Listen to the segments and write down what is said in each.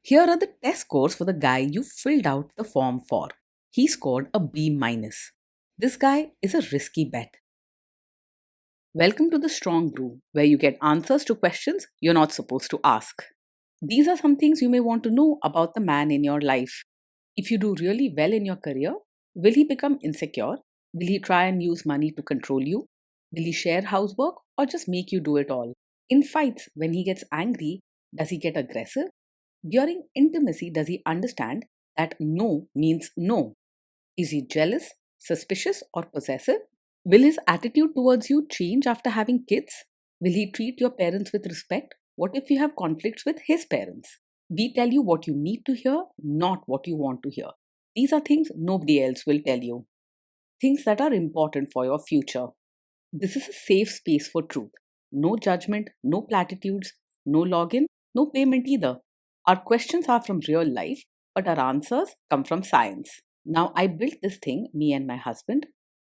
Here are the test scores for the guy you filled out the form for. He scored a B minus. This guy is a risky bet. Welcome to the Strong Brew, where you get answers to questions you're not supposed to ask. These are some things you may want to know about the man in your life. If you do really well in your career, will he become insecure? Will he try and use money to control you? Will he share housework or just make you do it all? In fights, when he gets angry, does he get aggressive? During intimacy, does he understand that no means no? Is he jealous, suspicious, or possessive? Will his attitude towards you change after having kids? Will he treat your parents with respect? What if you have conflicts with his parents? We tell you what you need to hear, not what you want to hear. These are things nobody else will tell you. Things that are important for your future. This is a safe space for truth. No judgment, no platitudes, no login, no payment either. Our questions are from real life, but our answers come from science. Now, I built this thing, me and my husband,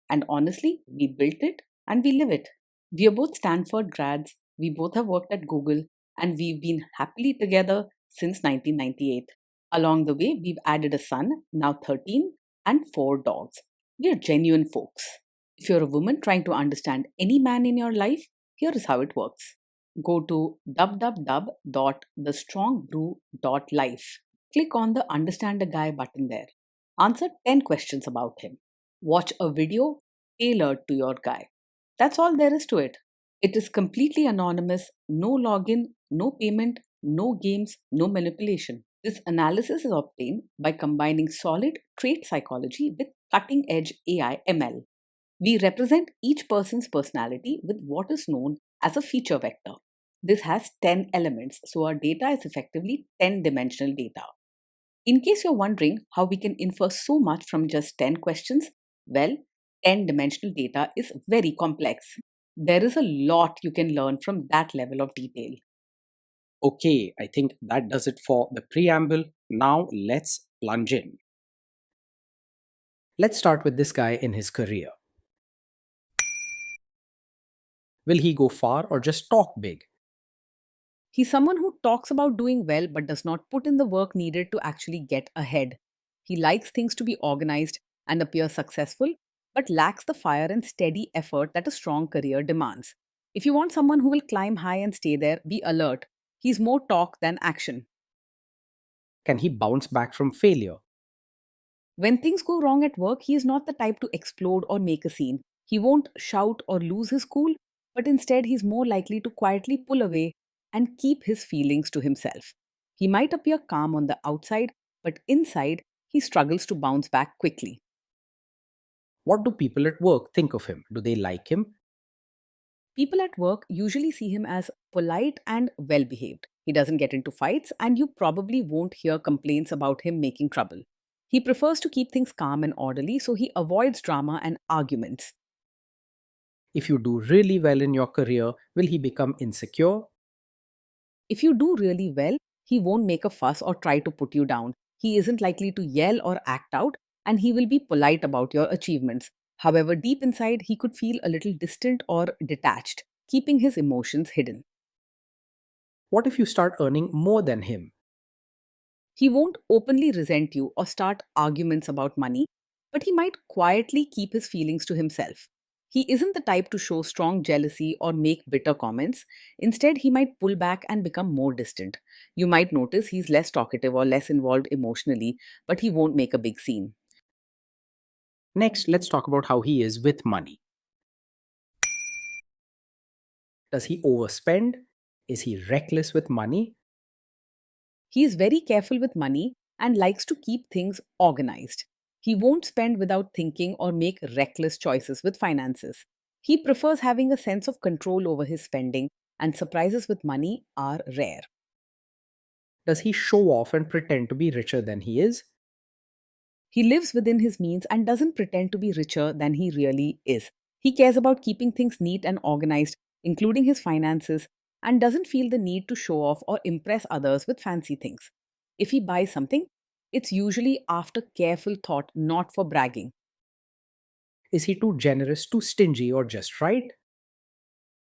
and honestly, we built it and we live it. We are both Stanford grads, we both have worked at Google, and we've been happily together since 1998. Along the way, we've added a son, now 13, and 4 dogs. We are genuine folks. If you're a woman trying to understand any man in your life, here is how it works. Go to www.thestrongbrew.life. Click on the Understand a Guy button there. Answer 10 questions about him. Watch a video tailored to your guy. That's all there is to it. It is completely anonymous, no login, no payment, no games, no manipulation. This analysis is obtained by combining solid trait psychology with cutting edge AI ML. We represent each person's personality with what is known as a feature vector. This has 10 elements, so our data is effectively 10 dimensional data. In case you're wondering how we can infer so much from just 10 questions, well, 10 dimensional data is very complex. There is a lot you can learn from that level of detail. Okay, I think that does it for the preamble. Now let's plunge in. Let's start with this guy in his career. Will he go far or just talk big? He's someone who talks about doing well but does not put in the work needed to actually get ahead. He likes things to be organized and appear successful, but lacks the fire and steady effort that a strong career demands. If you want someone who will climb high and stay there, be alert. He's more talk than action. Can he bounce back from failure? When things go wrong at work, he is not the type to explode or make a scene. He won't shout or lose his cool, but instead he's more likely to quietly pull away and keep his feelings to himself. He might appear calm on the outside, but inside he struggles to bounce back quickly. What do people at work think of him? Do they like him? People at work usually see him as polite and well behaved. He doesn't get into fights, and you probably won't hear complaints about him making trouble. He prefers to keep things calm and orderly, so he avoids drama and arguments. If you do really well in your career, will he become insecure? If you do really well, he won't make a fuss or try to put you down. He isn't likely to yell or act out, and he will be polite about your achievements. However, deep inside, he could feel a little distant or detached, keeping his emotions hidden. What if you start earning more than him? He won't openly resent you or start arguments about money, but he might quietly keep his feelings to himself. He isn't the type to show strong jealousy or make bitter comments. Instead, he might pull back and become more distant. You might notice he's less talkative or less involved emotionally, but he won't make a big scene. Next, let's talk about how he is with money. Does he overspend? Is he reckless with money? He is very careful with money and likes to keep things organized. He won't spend without thinking or make reckless choices with finances. He prefers having a sense of control over his spending, and surprises with money are rare. Does he show off and pretend to be richer than he is? He lives within his means and doesn't pretend to be richer than he really is. He cares about keeping things neat and organized, including his finances, and doesn't feel the need to show off or impress others with fancy things. If he buys something, it's usually after careful thought, not for bragging. Is he too generous, too stingy, or just right?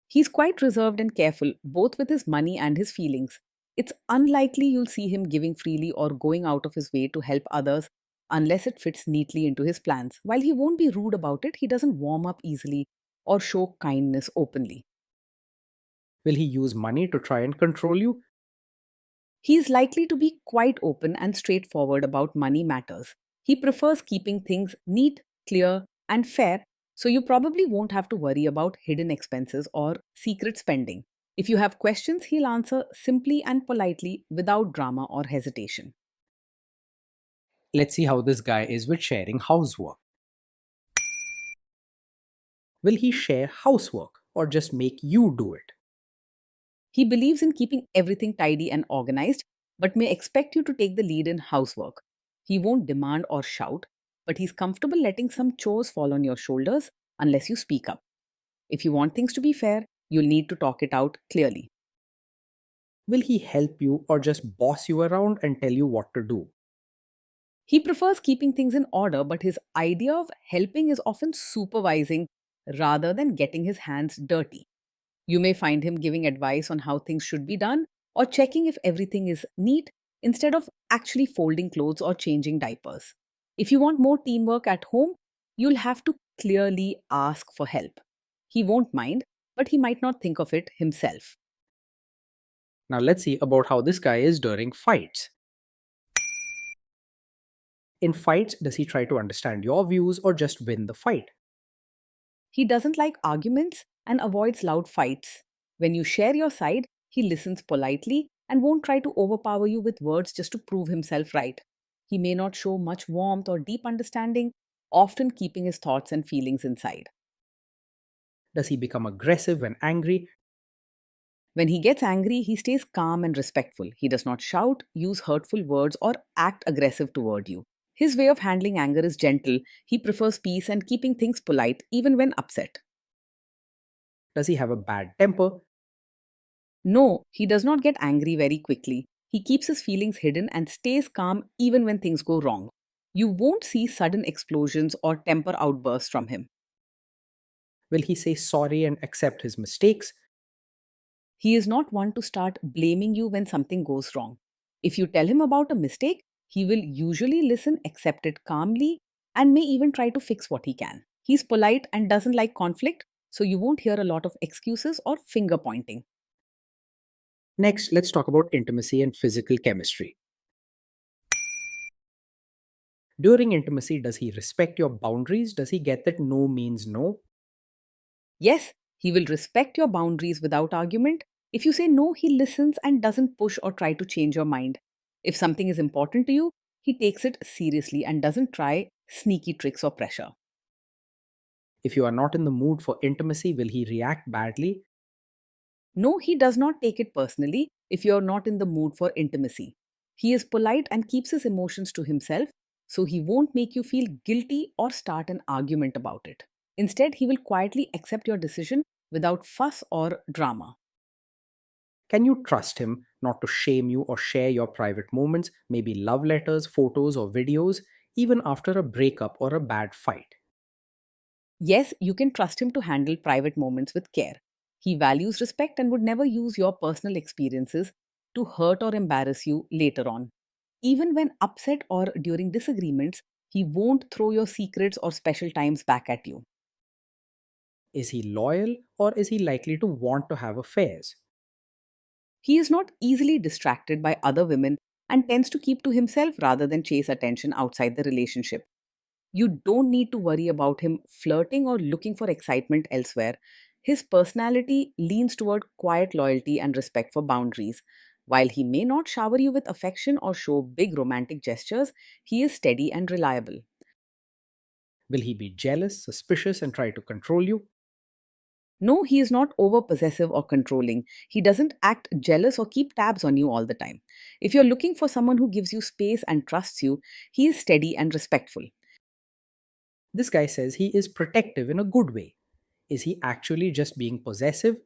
He's quite reserved and careful, both with his money and his feelings. It's unlikely you'll see him giving freely or going out of his way to help others unless it fits neatly into his plans. While he won't be rude about it, he doesn't warm up easily or show kindness openly. Will he use money to try and control you? He is likely to be quite open and straightforward about money matters. He prefers keeping things neat, clear, and fair, so you probably won't have to worry about hidden expenses or secret spending. If you have questions, he'll answer simply and politely without drama or hesitation. Let's see how this guy is with sharing housework. Will he share housework or just make you do it? He believes in keeping everything tidy and organized, but may expect you to take the lead in housework. He won't demand or shout, but he's comfortable letting some chores fall on your shoulders unless you speak up. If you want things to be fair, you'll need to talk it out clearly. Will he help you or just boss you around and tell you what to do? He prefers keeping things in order, but his idea of helping is often supervising rather than getting his hands dirty. You may find him giving advice on how things should be done or checking if everything is neat instead of actually folding clothes or changing diapers. If you want more teamwork at home, you'll have to clearly ask for help. He won't mind, but he might not think of it himself. Now let's see about how this guy is during fights. In fights, does he try to understand your views or just win the fight? He doesn't like arguments and avoids loud fights. When you share your side, he listens politely and won't try to overpower you with words just to prove himself right. He may not show much warmth or deep understanding, often keeping his thoughts and feelings inside. Does he become aggressive when angry? When he gets angry, he stays calm and respectful. He does not shout, use hurtful words, or act aggressive toward you. His way of handling anger is gentle. He prefers peace and keeping things polite even when upset. Does he have a bad temper? No, he does not get angry very quickly. He keeps his feelings hidden and stays calm even when things go wrong. You won't see sudden explosions or temper outbursts from him. Will he say sorry and accept his mistakes? He is not one to start blaming you when something goes wrong. If you tell him about a mistake, he will usually listen, accept it calmly, and may even try to fix what he can. He's polite and doesn't like conflict, so you won't hear a lot of excuses or finger pointing. Next, let's talk about intimacy and physical chemistry. During intimacy, does he respect your boundaries? Does he get that no means no? Yes, he will respect your boundaries without argument. If you say no, he listens and doesn't push or try to change your mind. If something is important to you, he takes it seriously and doesn't try sneaky tricks or pressure. If you are not in the mood for intimacy, will he react badly? No, he does not take it personally if you're not in the mood for intimacy. He is polite and keeps his emotions to himself, so he won't make you feel guilty or start an argument about it. Instead, he will quietly accept your decision without fuss or drama. Can you trust him not to shame you or share your private moments, maybe love letters, photos, or videos, even after a breakup or a bad fight? Yes, you can trust him to handle private moments with care. He values respect and would never use your personal experiences to hurt or embarrass you later on. Even when upset or during disagreements, he won't throw your secrets or special times back at you. Is he loyal or is he likely to want to have affairs? He is not easily distracted by other women and tends to keep to himself rather than chase attention outside the relationship. You don't need to worry about him flirting or looking for excitement elsewhere. His personality leans toward quiet loyalty and respect for boundaries. While he may not shower you with affection or show big romantic gestures, he is steady and reliable. Will he be jealous, suspicious, and try to control you? No, he is not over possessive or controlling. He doesn't act jealous or keep tabs on you all the time. If you're looking for someone who gives you space and trusts you, he is steady and respectful. This guy says he is protective in a good way. Is he actually just being possessive?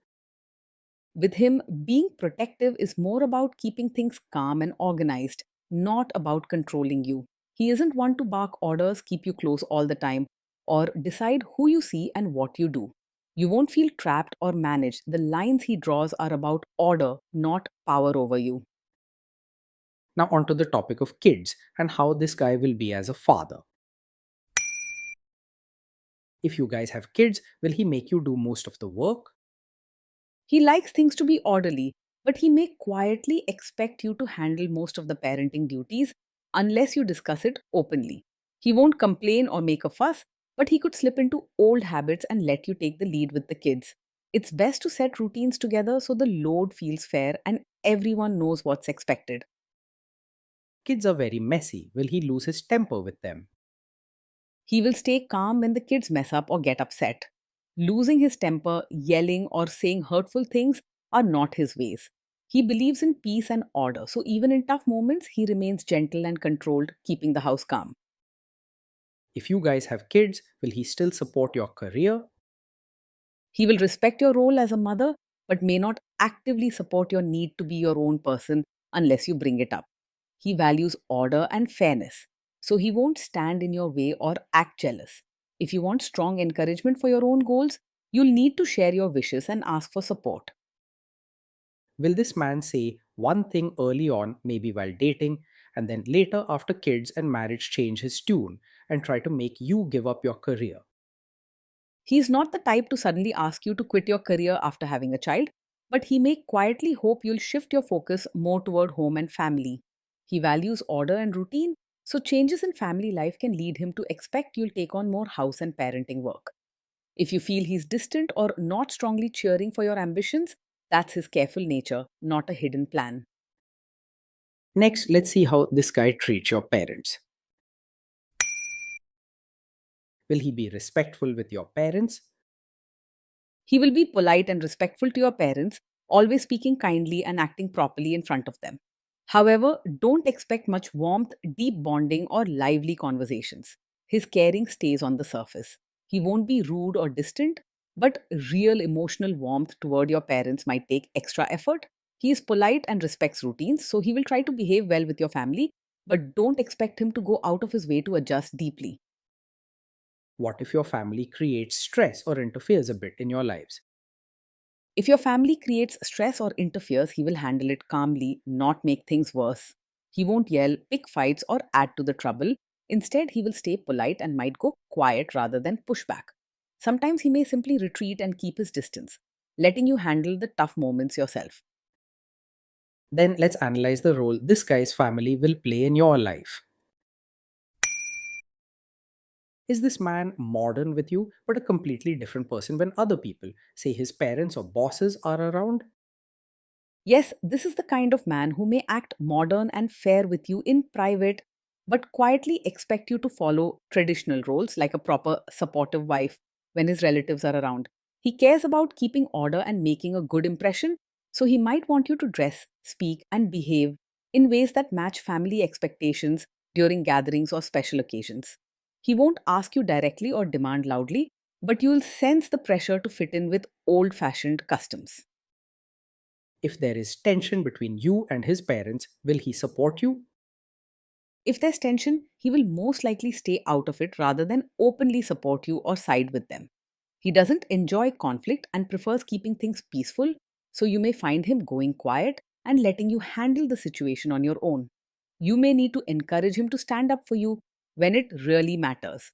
With him, being protective is more about keeping things calm and organized, not about controlling you. He isn't one to bark orders, keep you close all the time, or decide who you see and what you do. You won't feel trapped or managed. The lines he draws are about order, not power over you. Now, on to the topic of kids and how this guy will be as a father. If you guys have kids, will he make you do most of the work? He likes things to be orderly, but he may quietly expect you to handle most of the parenting duties unless you discuss it openly. He won't complain or make a fuss, but he could slip into old habits and let you take the lead with the kids. It's best to set routines together so the load feels fair and everyone knows what's expected. Kids are very messy. Will he lose his temper with them? He will stay calm when the kids mess up or get upset. Losing his temper, yelling, or saying hurtful things are not his ways. He believes in peace and order, so even in tough moments, he remains gentle and controlled, keeping the house calm. If you guys have kids, will he still support your career? He will respect your role as a mother, but may not actively support your need to be your own person unless you bring it up. He values order and fairness, so he won't stand in your way or act jealous. If you want strong encouragement for your own goals, you'll need to share your wishes and ask for support. Will this man say one thing early on, maybe while dating, and then later after kids and marriage change his tune and try to make you give up your career? He's not the type to suddenly ask you to quit your career after having a child, but he may quietly hope you'll shift your focus more toward home and family. He values order and routine, so changes in family life can lead him to expect you'll take on more house and parenting work. If you feel he's distant or not strongly cheering for your ambitions, that's his careful nature, not a hidden plan. Next, let's see how this guy treats your parents. Will he be respectful with your parents? He will be polite and respectful to your parents, always speaking kindly and acting properly in front of them. However, don't expect much warmth, deep bonding, or lively conversations. His caring stays on the surface. He won't be rude or distant, but real emotional warmth toward your parents might take extra effort. He is polite and respects routines, so he will try to behave well with your family, but don't expect him to go out of his way to adjust deeply. What if your family creates stress or interferes a bit in your lives? If your family creates stress or interferes, he will handle it calmly, not make things worse. He won't yell, pick fights, or add to the trouble. Instead, he will stay polite and might go quiet rather than push back. Sometimes he may simply retreat and keep his distance, letting you handle the tough moments yourself. Then let's analyze the role this guy's family will play in your life. Is this man modern with you, but a completely different person when other people, say his parents or bosses, are around? Yes, this is the kind of man who may act modern and fair with you in private, but quietly expect you to follow traditional roles like a proper supportive wife when his relatives are around. He cares about keeping order and making a good impression, so he might want you to dress, speak, and behave in ways that match family expectations during gatherings or special occasions. He won't ask you directly or demand loudly, but you'll sense the pressure to fit in with old fashioned customs. If there is tension between you and his parents, will he support you? If there's tension, he will most likely stay out of it rather than openly support you or side with them. He doesn't enjoy conflict and prefers keeping things peaceful, so you may find him going quiet and letting you handle the situation on your own. You may need to encourage him to stand up for you when it really matters.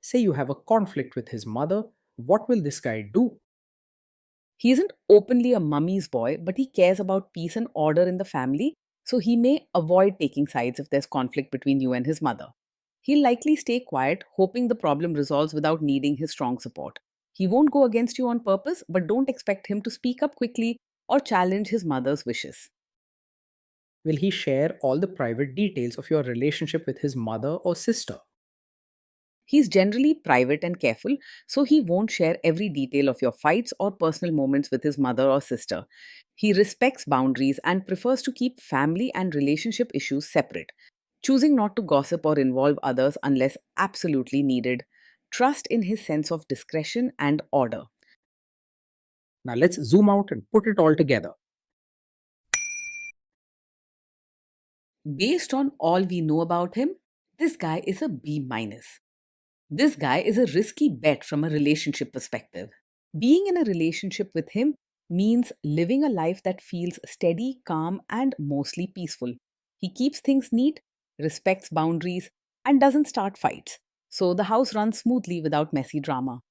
Say you have a conflict with his mother, what will this guy do? He isn't openly a mummy's boy, but he cares about peace and order in the family, so he may avoid taking sides if there's conflict between you and his mother. He'll likely stay quiet, hoping the problem resolves without needing his strong support. He won't go against you on purpose, but don't expect him to speak up quickly or challenge his mother's wishes. Will he share all the private details of your relationship with his mother or sister? He's generally private and careful, so he won't share every detail of your fights or personal moments with his mother or sister. He respects boundaries and prefers to keep family and relationship issues separate, choosing not to gossip or involve others unless absolutely needed. Trust in his sense of discretion and order. Now let's zoom out and put it all together. Based on all we know about him, this guy is a B minus. This guy is a risky bet from a relationship perspective. Being in a relationship with him means living a life that feels steady, calm, and mostly peaceful. He keeps things neat, respects boundaries, and doesn't start fights. So the house runs smoothly without messy drama.